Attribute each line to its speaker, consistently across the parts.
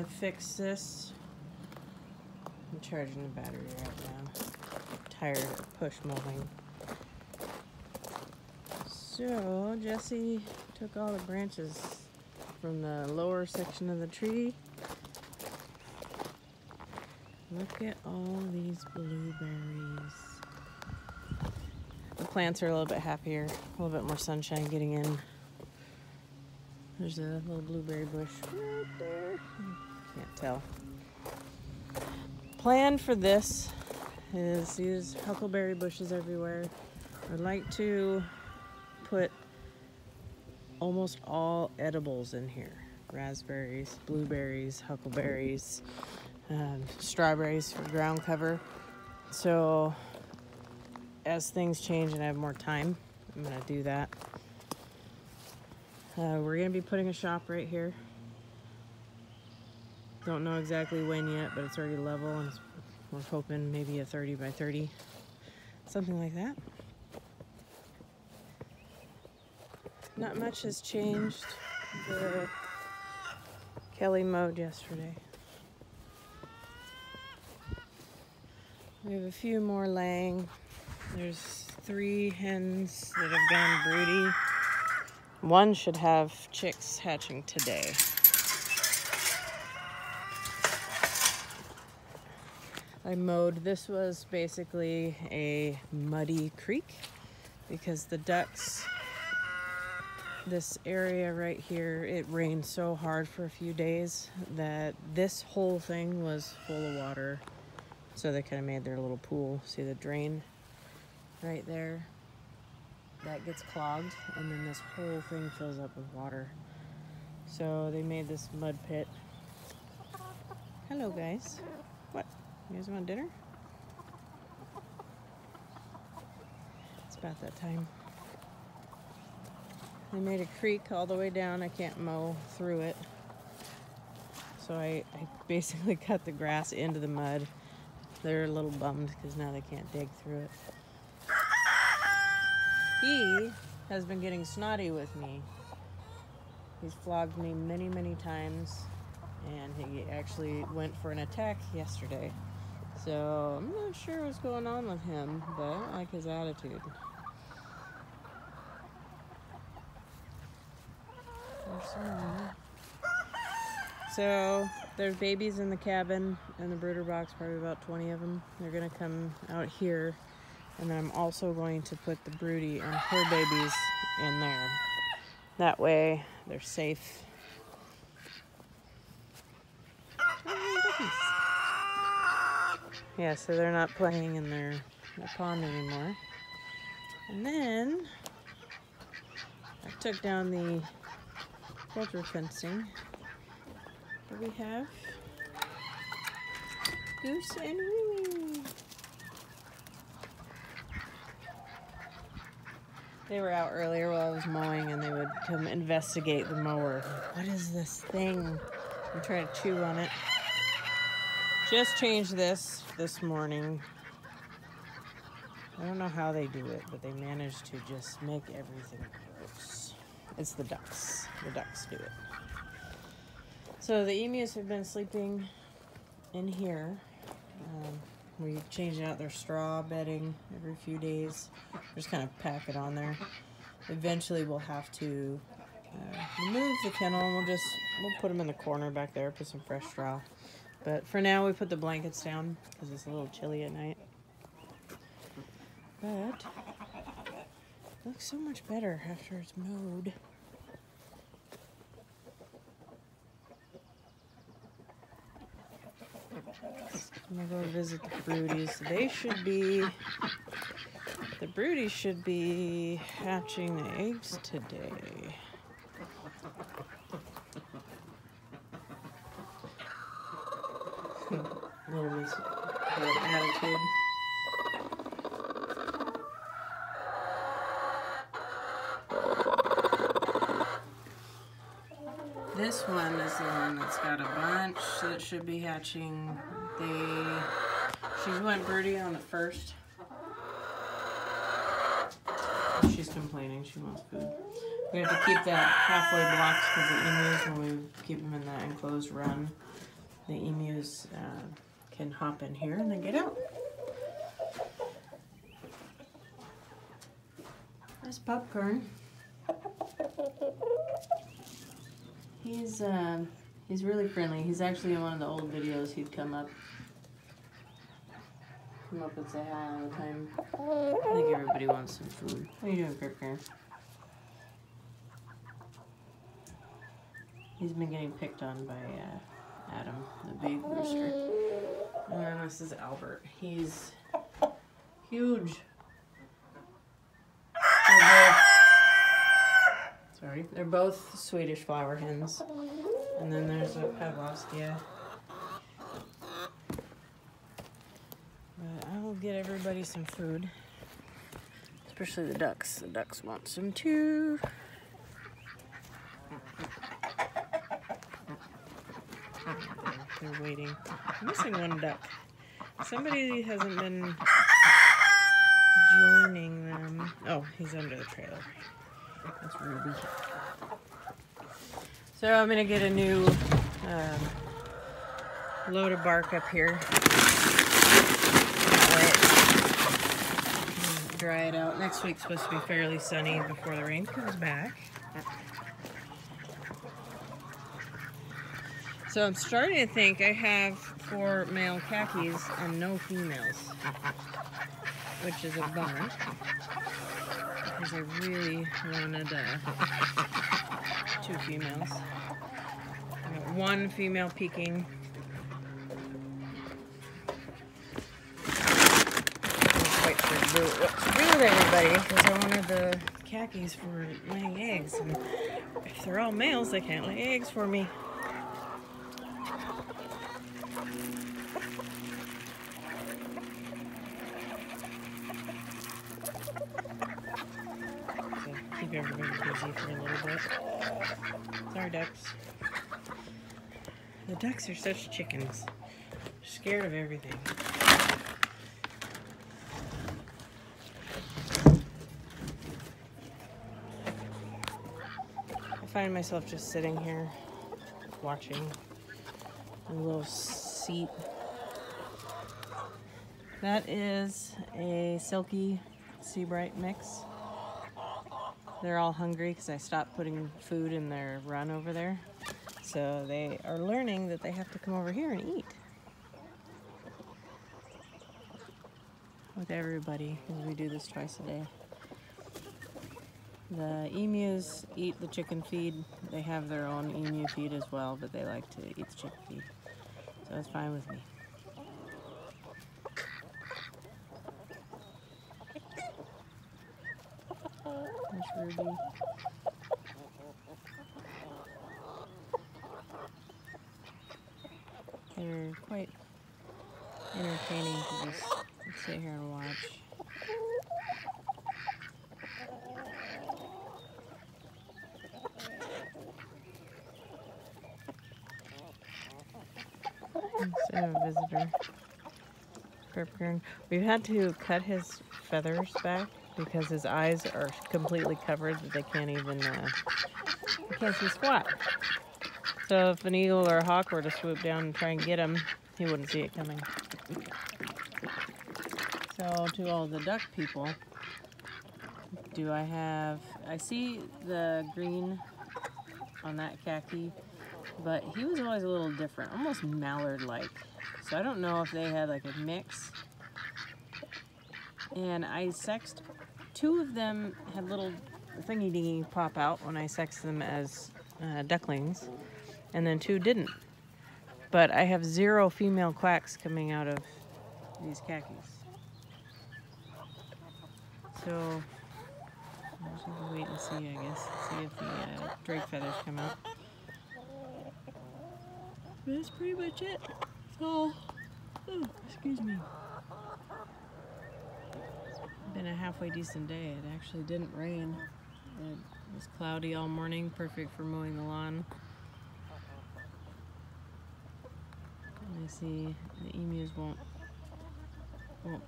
Speaker 1: fix this. I'm charging the battery right now. I'm tired of push mowing. So Jesse took all the branches from the lower section of the tree. Look at all these blueberries. The plants are a little bit happier, a little bit more sunshine getting in. There's a little blueberry bush right there. Can't tell. Plan for this is use huckleberry bushes everywhere. I'd like to put almost all edibles in here. Raspberries, blueberries, huckleberries, strawberries for ground cover. So as things change and I have more time, I'm gonna do that. We're gonna be putting a shop right here. Don't know exactly when yet, but it's already level and we're hoping maybe a 30 by 30, something like that. Not much has changed. Kelly mowed yesterday. We have a few more laying. There's 3 hens that have gone broody. One should have chicks hatching today. I mowed. This was basically a muddy creek because the ducks, this area right here, it rained so hard for a few days that this whole thing was full of water. So they kind of made their little pool. See the drain right there? That gets clogged and then this whole thing fills up with water. So they made this mud pit. Hello guys. What? You guys want dinner? It's about that time. They made a creek all the way down. I can't mow through it. So I basically cut the grass into the mud. They're a little bummed because now they can't dig through it. He has been getting snotty with me. He's flogged me many, many times, and he actually went for an attack yesterday. So I'm not sure what's going on with him, but I don't like his attitude. So there's babies in the cabin in the brooder box, probably about 20 of them. They're gonna come out here, and then I'm also going to put the broody and her babies in there. That way they're safe. Yeah, so they're not playing in their pond anymore. And then I took down the poultry fencing. Here we have Goose and Riri. They were out earlier while I was mowing and they would come investigate the mower. What is this thing? I'm trying to chew on it. Just changed this morning. I don't know how they do it, but they managed to just make everything gross. It's the ducks. The ducks do it. So the emus have been sleeping in here. We change out their straw bedding every few days. Just kind of pack it on there. Eventually we'll have to remove the kennel and we'll put them in the corner back there, put some fresh straw. But for now we put the blankets down because it's a little chilly at night. But it looks so much better after it's mowed. I'm gonna go visit the broodies. The broodies should be hatching the eggs today. Little Miss bad attitude. This one is the one that's got a bunch that should be hatching. She went broody on the first. She's complaining, she wants food. We have to keep that halfway blocked because the emus, when we keep them in that enclosed run, the emus can hop in here and then get out. There's Popcorn. He's really friendly. He's actually in one of the old videos. He'd come up and say hi all the time. I think everybody wants some food. What are you doing, Popcorn? He's been getting picked on by Adam, the big rooster. And then this is Albert. He's huge. They're both Swedish flower hens. And then there's a Pavlovskia. But I will get everybody some food. Especially the ducks. The ducks want some too. They're waiting. I'm missing one duck. Somebody hasn't been joining them. Oh, he's under the trailer. That's Ruby. So I'm gonna get a new load of bark up here. Dry it out. Next week's supposed to be fairly sunny before the rain comes back. So I'm starting to think I have 4 male khakis and no females, which is a bummer, because I really wanted 2 females. I got 1 female peeking. I'm not quite sure what to do with everybody, because I wanted the khakis for laying eggs, and if they're all males, they can't lay eggs for me. Keep everybody busy for a little bit. Sorry, ducks. The ducks are such chickens. They're scared of everything. I find myself just sitting here watching a little seat. That is a Silky Seabright mix. They're all hungry because I stopped putting food in their run over there. So they are learning that they have to come over here and eat with everybody, because we do this twice a day. The emus eat the chicken feed. They have their own emu feed as well, but they like to eat the chicken feed. So it's fine with me. There's Ruby. They're quite entertaining to just sit here and watch. So a visitor. Popcorn. We've had to cut his feathers back because his eyes are completely covered that they can't even, they can't see squat. So if an eagle or a hawk were to swoop down and try and get him, he wouldn't see it coming. So to all the duck people, I see the green on that khaki, but he was always a little different, almost mallard-like. So I don't know if they had like a mix. And I sexed, 2 of them had little thingy-dingy pop out when I sexed them as ducklings, and then 2 didn't. But I have 0 female quacks coming out of these khakis. So I'll just have to wait and see, I guess. See if the drake feathers come out. But that's pretty much it. So, oh, excuse me. Been a halfway decent day. It actually didn't rain. It was cloudy all morning, perfect for mowing the lawn. And I see the emus won't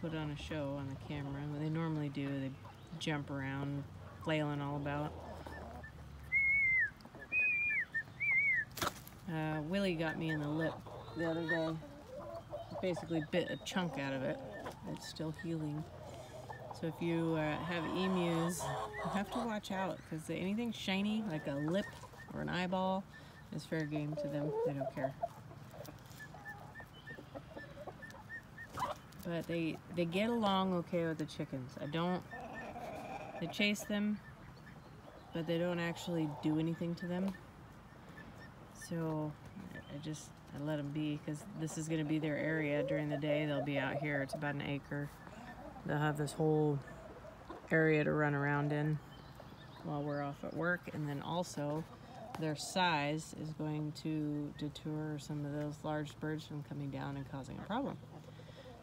Speaker 1: put on a show on the camera, but they normally do. They jump around, flailing all about. Willie got me in the lip the other day. Basically bit a chunk out of it. It's still healing. So if you have emus, you have to watch out because anything shiny, like a lip or an eyeball, is fair game to them. They don't care. But they get along okay with the chickens. They chase them, but they don't actually do anything to them. So I let them be because this is going to be their area during the day. They'll be out here. It's about an acre. They'll have this whole area to run around in while we're off at work. And then also their size is going to deter some of those large birds from coming down and causing a problem.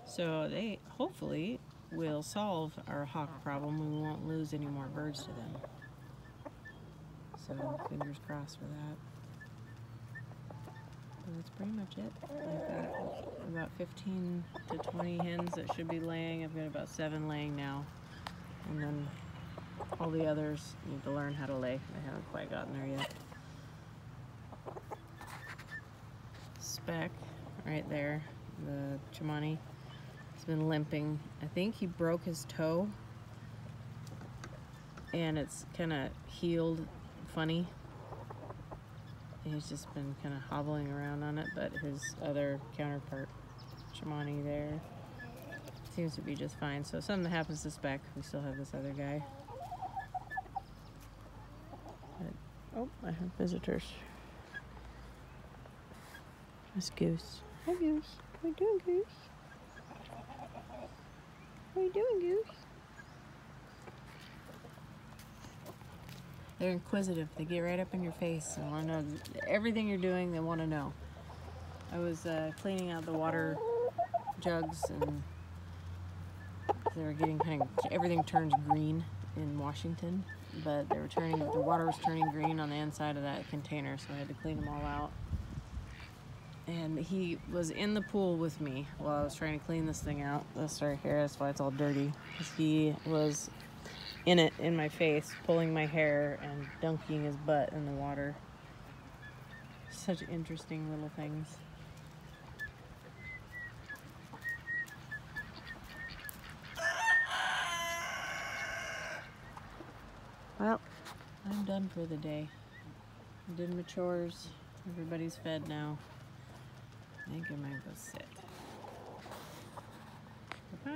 Speaker 1: So they hopefully will solve our hawk problem. We won't lose any more birds to them. So fingers crossed for that. But that's pretty much it. I've got about 15 to 20 hens that should be laying. I've got about 7 laying now. And then all the others need to learn how to lay. They haven't quite gotten there yet. Speck, right there, the Chimani, has been limping. I think he broke his toe and it's kind of healed funny. He's just been kind of hobbling around on it, but his other counterpart, Chimani there, seems to be just fine. So if something happens to Speck, we still have this other guy. But, oh, I have visitors. That's Goose. Hi, Goose. How you doing, Goose? How you doing, Goose? They're inquisitive. They get right up in your face and want to know everything you're doing. They want to know. I was cleaning out the water jugs and they were getting everything turns green in Washington, but the water was turning green on the inside of that container, so I had to clean them all out. And he was in the pool with me while I was trying to clean this thing out. This right here, that's why it's all dirty. Because he was in my face, pulling my hair and dunking his butt in the water. Such interesting little things. Well, I'm done for the day. I did my chores. Everybody's fed now. I think I might go sit. Bye.